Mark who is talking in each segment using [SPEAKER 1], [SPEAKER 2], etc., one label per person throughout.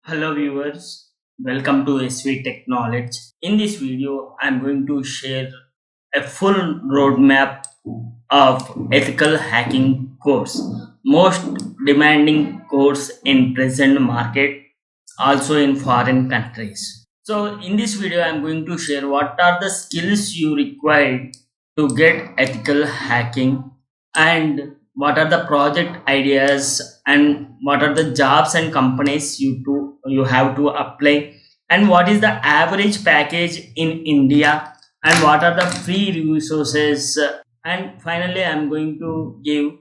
[SPEAKER 1] Hello viewers, welcome to SV Tech Knowledge. In this video, I am going to share a full roadmap of ethical hacking course, most demanding course in present market, also in foreign countries. So in this video, I am going to share what are the skills you require to get ethical hacking and what are the project ideas and what are the jobs and companies you have to apply, and what is the average package in India, and what are the free resources, and finally I'm going to give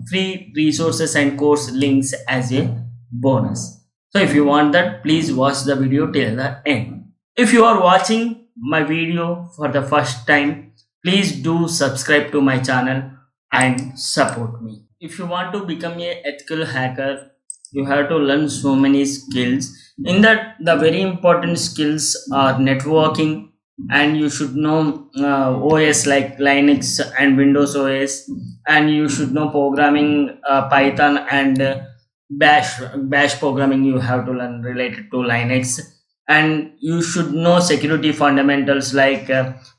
[SPEAKER 1] free resources and course links as a bonus. So if you want that, please watch the video till the end. If you are watching my video for the first time, please do subscribe to my channel and support me. If you want to become a ethical hacker, you have to learn so many skills. In that, the very important skills are networking, and you should know OS like Linux and Windows OS, and you should know programming, Python and Bash programming. You have to learn related to Linux, and you should know security fundamentals like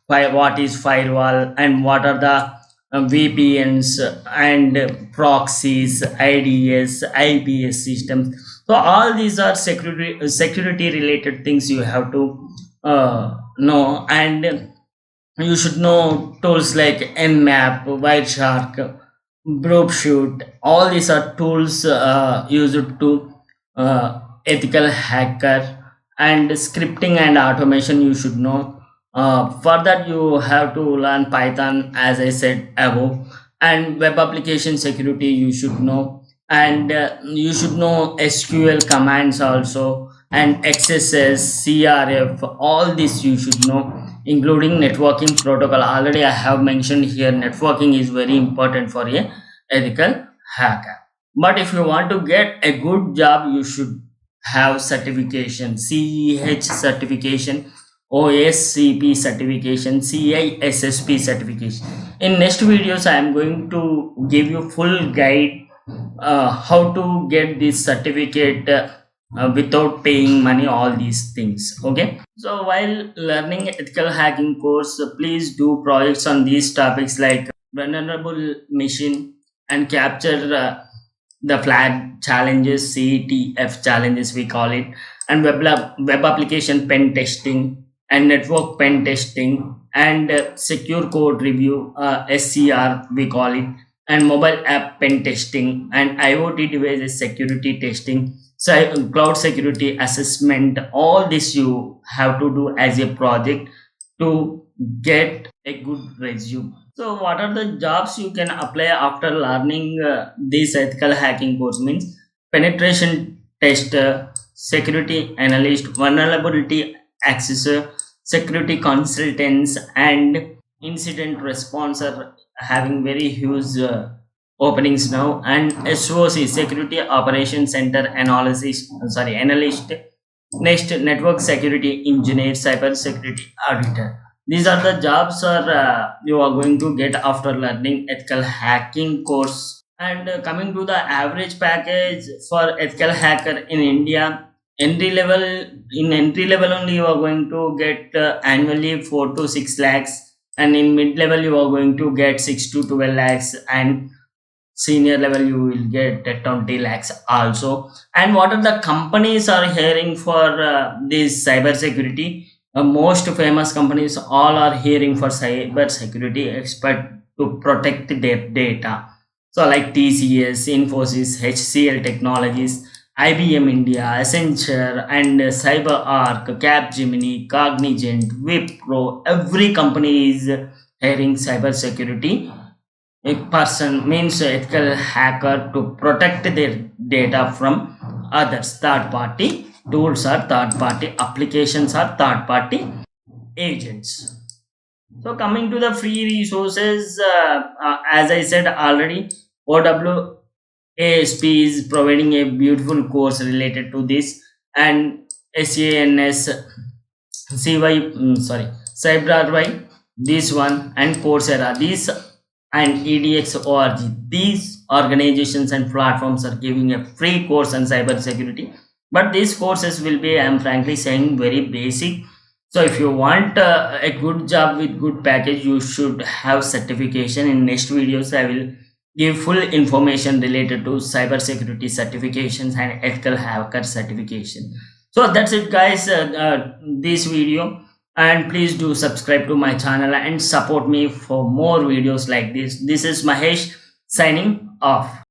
[SPEAKER 1] what is firewall and what are the VPNs and proxies, IDS, IPS systems. So all these are security related things you have to know, and you should know tools like Nmap, Wireshark, Shoot. All these are tools used to ethical hacker, and scripting and automation you should know. For that, you have to learn Python, as I said above, and web application security you should know, and you should know SQL commands also, and XSS, CRF. All this you should know, including networking protocol. Already I have mentioned here, networking is very important for a ethical hacker. But if you want to get a good job, you should have certification, CEH certification, OSCP certification, CISSP certification. In next videos, I am going to give you full guide how to get this certificate without paying money, all these things. Okay. So while learning ethical hacking course, please do projects on these topics like vulnerable machine and capture the flag challenges, CETF challenges we call it, and web application pen testing and network pen testing, and secure code review, SCR we call it, and mobile app pen testing, and IoT devices security testing, so cloud security assessment. All this you have to do as a project to get a good resume. So what are the jobs you can apply after learning this ethical hacking course? Means penetration tester, security analyst, vulnerability accessor, security consultants, and incident response are having very huge openings now, and SOC, security operations center analyst. Next, network security engineer, cyber security auditor. These are the jobs you are going to get after learning ethical hacking course. And coming to the average package for ethical hacker in India, entry level only you are going to get annually 4 to 6 lakhs, and in mid level you are going to get 6 to 12 lakhs, and senior level you will get 20 lakhs also. And what are the companies are hearing for this cyber security? Most famous companies all are hearing for cyber security expert to protect their data. So like TCS, Infosys, HCL Technologies, IBM India, Accenture, and CyberArk, Capgemini, Cognizant, Wipro. Every company is hiring cyber security. A person means ethical hacker to protect their data from others. Third party tools are third party, applications are third party agents. So coming to the free resources, as I said already, OWASP is providing a beautiful course related to this, and SANS, CyberY, this one, and Coursera, these, and EDX.org. These organizations and platforms are giving a free course on cyber security. but these courses will be, I'm frankly saying, very basic. So if you want a good job with good package, you should have certification. In next videos I will give full information related to cyber security certifications and ethical hacker certification. So that's it, guys. This video, and please do subscribe to my channel and support me for more videos like this. This is Mahesh signing off.